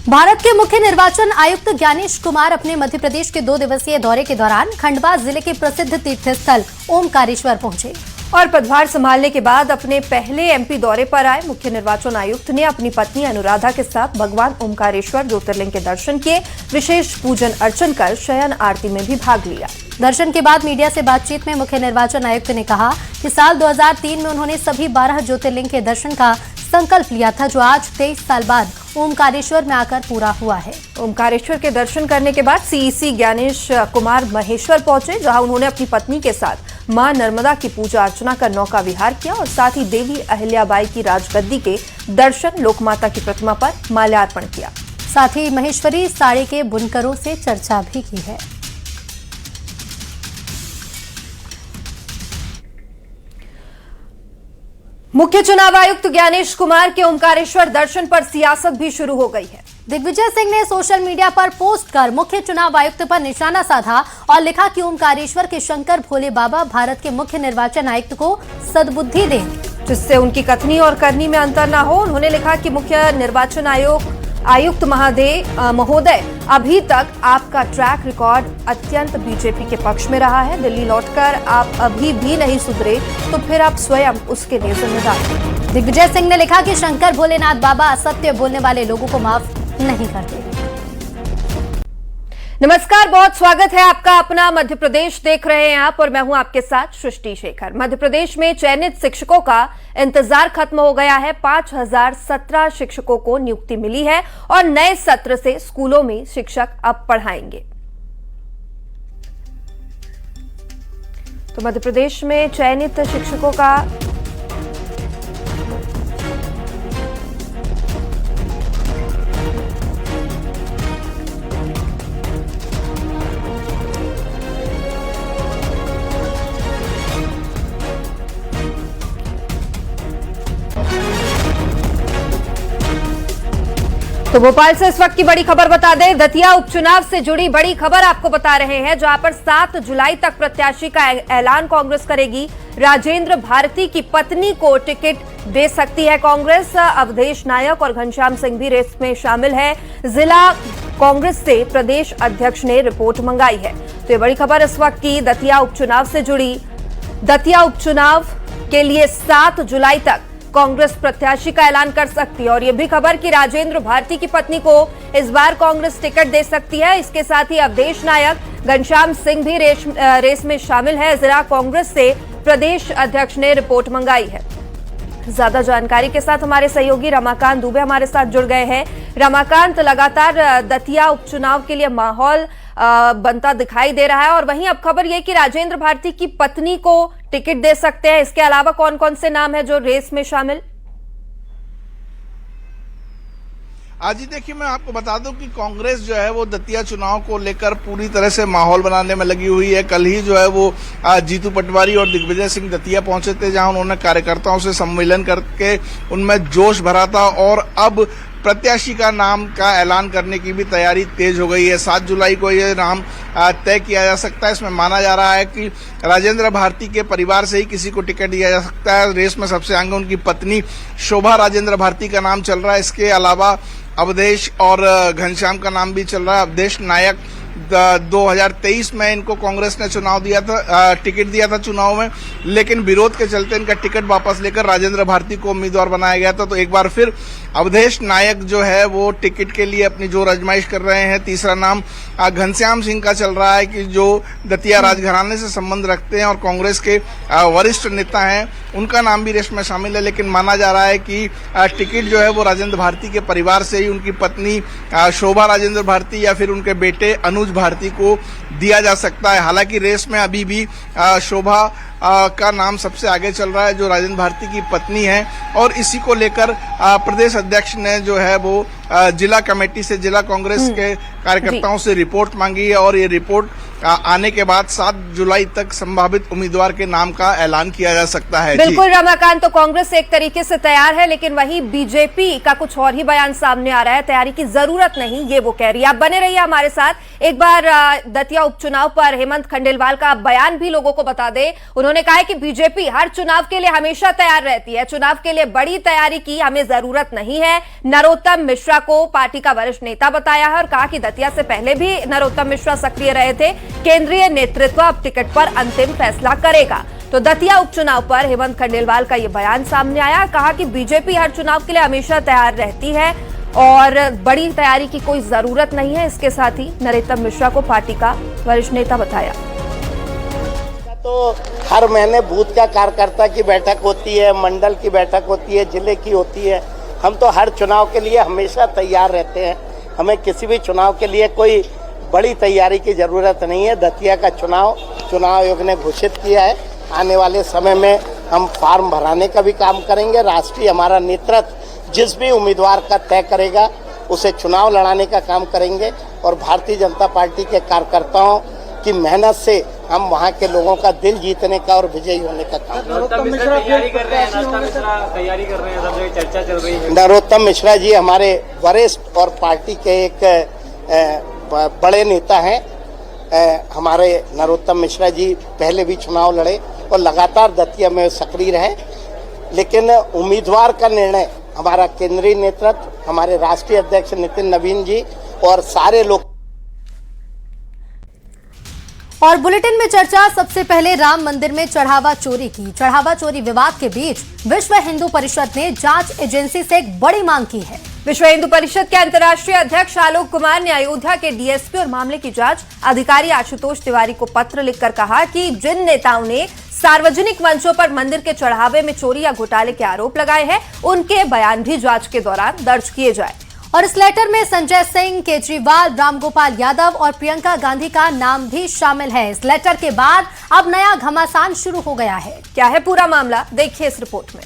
भारत के मुख्य निर्वाचन आयुक्त ज्ञानेश कुमार अपने मध्य प्रदेश के 2 दिवसीय दौरे के दौरान खंडवा जिले के प्रसिद्ध तीर्थस्थल ओमकारेश्वर पहुंचे और पदभार संभालने के बाद अपने पहले एमपी दौरे पर आए मुख्य निर्वाचन आयुक्त ने अपनी पत्नी अनुराधा के साथ भगवान ओमकारेश्वर ज्योतिर्लिंग के दर्शन किए। विशेष पूजन अर्चन कर शयन आरती में भी भाग लिया। दर्शन के बाद मीडिया से बातचीत में मुख्य निर्वाचन आयुक्त ने कहा कि साल 2003 में उन्होंने सभी 12 ज्योतिर्लिंग के दर्शन का संकल्प लिया था, जो आज 23 साल बाद ओमकारेश्वर में आकर पूरा हुआ है। ओमकारेश्वर के दर्शन करने के बाद सीईसी ज्ञानेश कुमार महेश्वर पहुंचे, जहां उन्होंने अपनी पत्नी के साथ मां नर्मदा की पूजा अर्चना कर नौका विहार किया और साथ ही देवी अहिल्याबाई की राजगद्दी के दर्शन, लोकमाता की प्रतिमा पर माल्यार्पण किया। साथ ही महेश्वरी साड़ी के बुनकरों से चर्चा भी की है। मुख्य चुनाव आयुक्त ज्ञानेश कुमार के ओमकारेश्वर दर्शन पर सियासत भी शुरू हो गई है। दिग्विजय सिंह ने सोशल मीडिया पर पोस्ट कर मुख्य चुनाव आयुक्त पर निशाना साधा और लिखा कि ओमकारेश्वर के शंकर भोले बाबा भारत के मुख्य निर्वाचन आयुक्त को सद्बुद्धि दें, जिससे उनकी कथनी और करनी में अंतर न हो। उन्होंने लिखा कि मुख्य निर्वाचन आयुक्त महोदय, अभी तक आपका ट्रैक रिकॉर्ड अत्यंत बीजेपी के पक्ष में रहा है। दिल्ली लौटकर आप अभी भी नहीं सुधरे तो फिर आप स्वयं उसके लिए जिम्मेदार हैं। दिग्विजय सिंह ने लिखा कि शंकर भोलेनाथ बाबा असत्य बोलने वाले लोगों को माफ नहीं करते। नमस्कार, बहुत स्वागत है आपका अपना मध्य प्रदेश देख रहे हैं आप और मैं हूं आपके साथ सृष्टि शेखर। मध्य प्रदेश में चयनित शिक्षकों का इंतजार खत्म हो गया है। 5017 शिक्षकों को नियुक्ति मिली है और नए सत्र से स्कूलों में शिक्षक अब पढ़ाएंगे। तो मध्य प्रदेश में चयनित शिक्षकों का तो भोपाल से इस वक्त की बड़ी खबर बता दें। दतिया उपचुनाव से जुड़ी बड़ी खबर आपको बता रहे हैं, जहां पर 7 जुलाई तक प्रत्याशी का ऐलान कांग्रेस करेगी। राजेंद्र भारती की पत्नी को टिकट दे सकती है कांग्रेस। अवधेश नायक और घनश्याम सिंह भी रेस में शामिल है। जिला कांग्रेस से प्रदेश अध्यक्ष ने रिपोर्ट मंगाई है। तो ये बड़ी खबर इस वक्त की दतिया उपचुनाव से जुड़ी। दतिया उपचुनाव के लिए 7 जुलाई तक कांग्रेस प्रत्याशी का ऐलान कर सकती है और यह भी खबर कि राजेंद्र भारती की पत्नी को इस बार कांग्रेस टिकट दे सकती है। इसके साथ ही अवधेश नायक, घनश्याम सिंह भी रेस में शामिल है। जिला कांग्रेस से प्रदेश अध्यक्ष ने रिपोर्ट मंगाई है। ज्यादा जानकारी के साथ हमारे सहयोगी रमाकांत दुबे हमारे साथ जुड़ गए हैं। रमाकांत, लगातार दतिया उपचुनाव के लिए माहौल बनता दिखाई दे रहा है और वहीं अब खबर यह कि राजेंद्र भारती की पत्नी को टिकट दे सकते हैं। इसके अलावा कौन कौन से नाम है जो रेस में शामिल? आज ही देखिए, मैं आपको बता दूं कि कांग्रेस जो है वो दतिया चुनाव को लेकर पूरी तरह से माहौल बनाने में लगी हुई है। कल ही जो है वो जीतू पटवारी और दिग्विजय सिंह दतिया पहुंचे थे, जहां उन्होंने कार्यकर्ताओं से सम्मेलन करके उनमें जोश भरा था और अब प्रत्याशी का नाम का ऐलान करने की भी तैयारी तेज हो गई है। 7 जुलाई को ये नाम तय किया जा सकता है। इसमें माना जा रहा है कि राजेंद्र भारती के परिवार से ही किसी को टिकट दिया जा सकता है। रेस में सबसे आगे उनकी पत्नी शोभा राजेंद्र भारती का नाम चल रहा है। इसके अलावा अवधेश और घनश्याम का नाम भी चल रहा है। अवधेश नायक 2023 में इनको कांग्रेस ने चुनाव दिया था, टिकट दिया था चुनाव में, लेकिन विरोध के चलते इनका टिकट वापस लेकर राजेंद्र भारती को उम्मीदवार बनाया गया था। तो एक बार फिर अवधेश नायक जो है वो टिकट के लिए अपनी जोर आजमाइश कर रहे हैं। तीसरा नाम घनश्याम सिंह का चल रहा है कि जो दतिया राजघराने से संबंध रखते हैं और कांग्रेस के वरिष्ठ नेता हैं, उनका नाम भी रेस में शामिल है। लेकिन माना जा रहा है कि टिकट जो है वो राजेंद्र भारती के परिवार से ही उनकी पत्नी शोभा राजेंद्र भारती या फिर उनके बेटे अनुज भारती को दिया जा सकता है। हालांकि रेस में अभी भी शोभा का नाम सबसे आगे चल रहा है, जो राजेंद्र भारती की पत्नी है और इसी को लेकर प्रदेश अध्यक्ष ने जो है वो जिला कमेटी से, जिला कांग्रेस के कार्यकर्ताओं से रिपोर्ट मांगी है और ये रिपोर्ट आने के बाद 7 जुलाई तक संभावित उम्मीदवार के नाम का ऐलान किया जा सकता है। बिल्कुल रमाकांत, तो कांग्रेस एक तरीके से तैयार है, लेकिन वही बीजेपी का कुछ और ही बयान सामने आ रहा है। तैयारी की जरूरत नहीं, ये वो कह रही है। आप बने रहिए हमारे साथ। एक बार दतिया उपचुनाव पर हेमंत खंडेलवाल का बयान भी लोगों को बता दे। उन्होंने कहा है कि बीजेपी हर चुनाव के लिए हमेशा तैयार रहती है, चुनाव के लिए बड़ी तैयारी की हमें जरूरत नहीं है। नरोत्तम मिश्रा को पार्टी का वरिष्ठ नेता बताया है और कहा कि दतिया से पहले भी नरोत्तम मिश्रा सक्रिय रहे थे। केंद्रीय नेतृत्व अब टिकट पर अंतिम फैसला करेगा। तो दतिया उपचुनाव पर हेमंत खंडेलवाल का यह बयान सामने आया। कहा कि बीजेपी हर चुनाव के लिए हमेशा तैयार रहती है और बड़ी तैयारी की कोई जरूरत नहीं है। इसके साथ ही नरोत्तम मिश्रा को पार्टी का वरिष्ठ नेता बताया। तो हर महीने बूथ का कार्यकर्ता की बैठक होती है, मंडल की बैठक होती है, जिले की होती है। हम तो हर चुनाव के लिए हमेशा तैयार रहते हैं। हमें किसी भी चुनाव के लिए कोई बड़ी तैयारी की जरूरत नहीं है। दतिया का चुनाव आयोग ने घोषित किया है। आने वाले समय में हम फॉर्म भराने का भी काम करेंगे। राष्ट्रीय हमारा नेतृत्व जिस भी उम्मीदवार का तय करेगा उसे चुनाव लड़ाने का काम करेंगे और भारतीय जनता पार्टी के कार्यकर्ताओं की मेहनत से हम वहाँ के लोगों का दिल जीतने का और विजयी होने का काम करेंगे। तैयारी कर रहे हैं, सब जगह चर्चा चल रही है। नरोत्तम मिश्रा जी हमारे वरिष्ठ और पार्टी के एक बड़े नेता हैं। हमारे नरोत्तम मिश्रा जी पहले भी चुनाव लड़े और लगातार दतिया में सक्रिय रहे, लेकिन उम्मीदवार का निर्णय हमारा केंद्रीय नेतृत्व, हमारे राष्ट्रीय अध्यक्ष नितिन नवीन जी और सारे लोग। और बुलेटिन में चर्चा सबसे पहले राम मंदिर में चढ़ावा चोरी की। चढ़ावा चोरी विवाद के बीच विश्व हिंदू परिषद ने जांच एजेंसी से एक बड़ी मांग की है। विश्व हिंदू परिषद के अंतर्राष्ट्रीय अध्यक्ष आलोक कुमार ने अयोध्या के डीएसपी और मामले की जांच अधिकारी आशुतोष तिवारी को पत्र लिखकर कहा कि जिन नेताओं ने सार्वजनिक मंचों पर मंदिर के चढ़ावे में चोरी या घोटाले के आरोप लगाए हैं, उनके बयान भी जांच के दौरान दर्ज किए जाए। और इस लेटर में संजय सिंह, केजरीवाल, रामगोपाल यादव और प्रियंका गांधी का नाम भी शामिल है। इस लेटर के बाद अब नया घमासान शुरू हो गया है। क्या है पूरा मामला, देखिए इस रिपोर्ट में।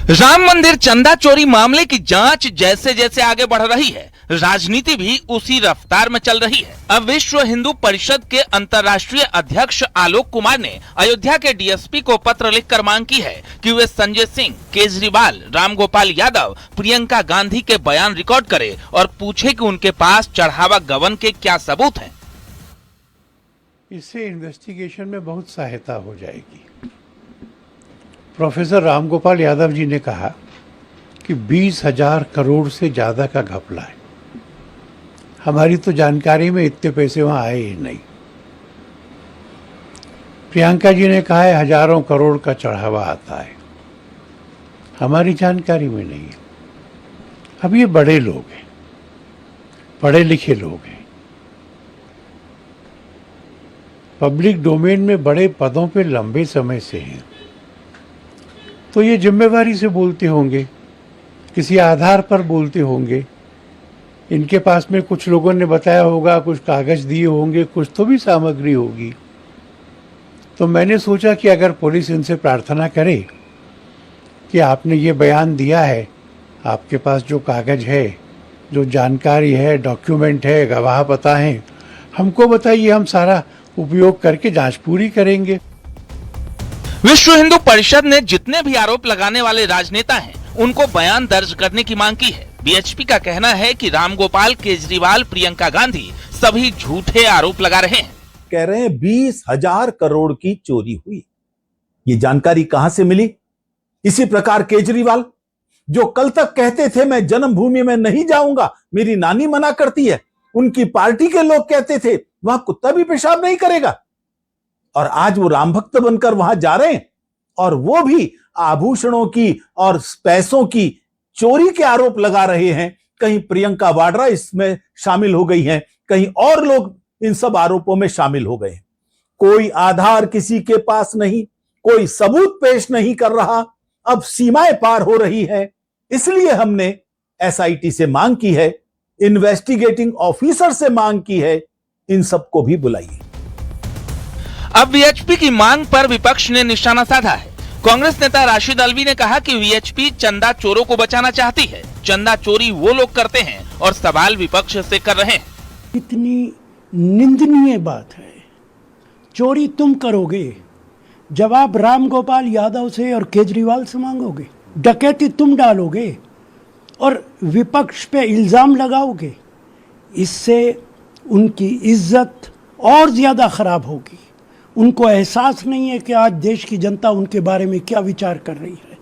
राम मंदिर चंदा चोरी मामले की जांच जैसे जैसे आगे बढ़ रही है, राजनीति भी उसी रफ्तार में चल रही है। अब विश्व हिंदू परिषद के अंतर्राष्ट्रीय अध्यक्ष आलोक कुमार ने अयोध्या के डीएसपी को पत्र लिखकर मांग की है कि वे संजय सिंह, केजरीवाल, रामगोपाल यादव, प्रियंका गांधी के बयान रिकॉर्ड करे और पूछे कि उनके पास चढ़ावा गबन के क्या सबूत हैं। इससे इन्वेस्टिगेशन में बहुत सहायता हो जाएगी। प्रोफेसर रामगोपाल यादव जी ने कहा कि 20,000 करोड़ से ज़्यादा का घपला है। हमारी तो जानकारी में इतने पैसे वहाँ आए ही नहीं। प्रियंका जी ने कहा है हजारों करोड़ का चढ़ावा आता है, हमारी जानकारी में नहीं है। अब ये बड़े लोग हैं, पढ़े लिखे लोग हैं, पब्लिक डोमेन में बड़े पदों पे लंबे समय से हैं, तो ये जिम्मेवारी से बोलते होंगे, किसी आधार पर बोलते होंगे। इनके पास में कुछ लोगों ने बताया होगा, कुछ कागज दिए होंगे, कुछ तो भी सामग्री होगी। तो मैंने सोचा कि अगर पुलिस इनसे प्रार्थना करे कि आपने ये बयान दिया है, आपके पास जो कागज है, जो जानकारी है, डॉक्यूमेंट है, गवाह पता है, हमको बताइए, हम सारा उपयोग करके जांच पूरी करेंगे। विश्व हिंदू परिषद ने जितने भी आरोप लगाने वाले राजनेता हैं, उनको बयान दर्ज करने की मांग की है। बीएचपी का कहना है कि रामगोपाल, केजरीवाल, प्रियंका गांधी सभी झूठे आरोप लगा रहे हैं। कह रहे हैं 20,000 करोड़ की चोरी हुई। ये जानकारी कहां से मिली? इसी प्रकार केजरीवाल, जो कल तक कहते थे मैं जन्मभूमि में नहीं जाऊंगा, मेरी नानी मना करती है, उनकी पार्टी के लोग कहते थे वहां कुत्ता भी पेशाब नहीं करेगा, और आज वो राम भक्त बनकर वहां जा रहे हैं और वो भी आभूषणों की और पैसों की चोरी के आरोप लगा रहे हैं। कहीं प्रियंका वाड्रा इसमें शामिल हो गई हैं, कहीं और लोग इन सब आरोपों में शामिल हो गए। कोई आधार किसी के पास नहीं, कोई सबूत पेश नहीं कर रहा। अब सीमाएं पार हो रही है, इसलिए हमने एसआईटी से मांग की है, इन्वेस्टिगेटिंग ऑफिसर से मांग की है, इन सबको भी बुलाइए। अब बीएचपी की मांग पर विपक्ष ने निशाना साधा है। कांग्रेस नेता राशिद अलवी ने कहा कि वीएचपी चंदा चोरों को बचाना चाहती है। चंदा चोरी वो लोग करते हैं और सवाल विपक्ष से कर रहे हैं। इतनी निंदनीय बात है। चोरी तुम करोगे, जवाब राम गोपाल यादव से और केजरीवाल से मांगोगे। डकैती तुम डालोगे और विपक्ष पे इल्जाम लगाओगे। इससे उनकी इज्जत और ज्यादा खराब होगी। उनको एहसास नहीं है कि आज देश की जनता उनके बारे में क्या विचार कर रही है।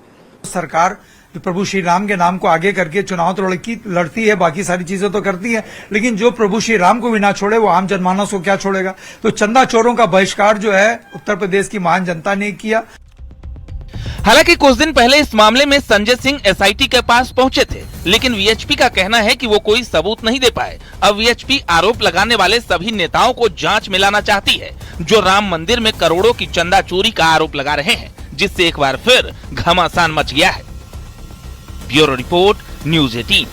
सरकार प्रभु श्री राम के नाम को आगे करके चुनाव तो लड़ती है, बाकी सारी चीजें तो करती है, लेकिन जो प्रभु श्री राम को भी ना छोड़े वो आम जनमानस को क्या छोड़ेगा। तो चंदा चोरों का बहिष्कार जो है उत्तर प्रदेश की महान जनता ने किया। हालांकि कुछ दिन पहले इस मामले में संजय सिंह एसआईटी के पास पहुंचे थे, लेकिन वीएचपी का कहना है कि वो कोई सबूत नहीं दे पाए। अब वीएचपी आरोप लगाने वाले सभी नेताओं को जांच में लाना चाहती है, जो राम मंदिर में करोड़ों की चंदा चोरी का आरोप लगा रहे हैं, जिससे एक बार फिर घमासान मच गया है। Bureau report, news 18।